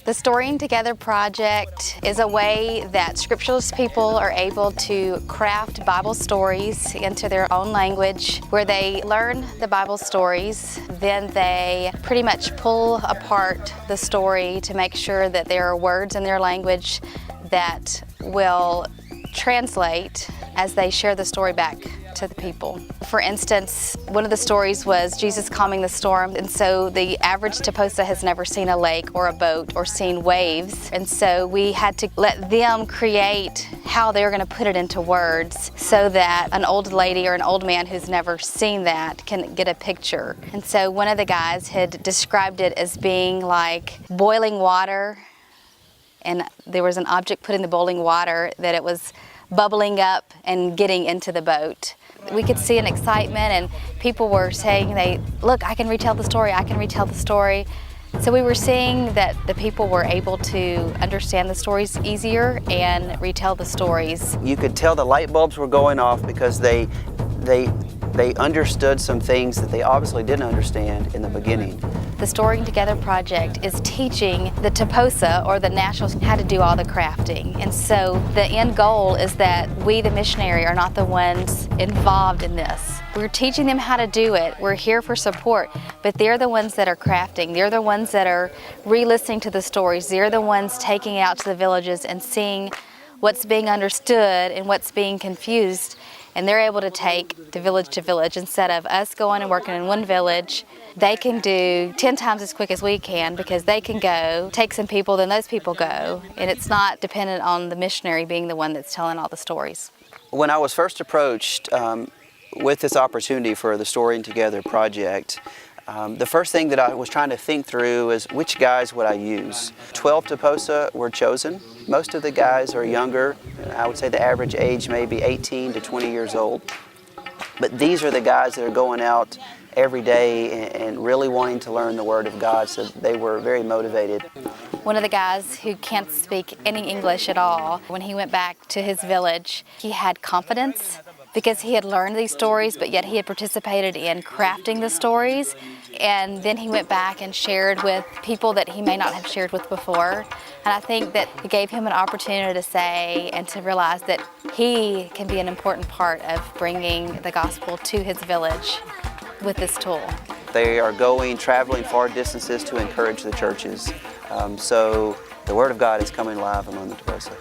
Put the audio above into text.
The Storying Together project is a way that scripturalist people are able to craft Bible stories into their own language, where they learn the Bible stories, then they pretty much pull apart the story to make sure that there are words in their language that will translate as they share the story back to the people. For instance, one of the stories was Jesus calming the storm, and so the average Toposa has never seen a lake or a boat or seen waves, and so we had to let them create how they're going to put it into words so that an old lady or an old man who's never seen that can get a picture. And so one of the guys had described it as being like boiling water, and there was an object put in the boiling water that it was bubbling up and getting into the boat. We could see an excitement, and people were saying, look, I can retell the story, I can retell the story. So we were seeing that the people were able to understand the stories easier and retell the stories. You could tell the light bulbs were going off because they understood some things that they obviously didn't understand in the beginning. The Storying Together project is teaching the Toposa, or the Nationals, how to do all the crafting. And so the end goal is that we, the missionary, are not the ones involved in this. We're teaching them how to do it. We're here for support, but they're the ones that are crafting. They're the ones that are re-listening to the stories. They're the ones taking it out to the villages and seeing what's being understood and what's being confused. And they're able to take to village instead of us going and working in one village. They can do 10 times as quick as we can, because they can go take some people, then those people go, and it's not dependent on the missionary being the one that's telling all the stories. When I was first approached with this opportunity for the Storying Together project, the first thing that I was trying to think through is which guys would I use. 12 Toposa were chosen. Most of the guys are younger. I would say the average age may be 18 to 20 years old. But these are the guys that are going out every day and really wanting to learn the Word of God, so they were very motivated. One of the guys who can't speak any English at all, when he went back to his village, he had confidence because he had learned these stories, but yet he had participated in crafting the stories. And then he went back and shared with people that he may not have shared with before. And I think that it gave him an opportunity to say and to realize that he can be an important part of bringing the gospel to his village with this tool. They are traveling far distances to encourage the churches. So the Word of God is coming alive among the Toposa.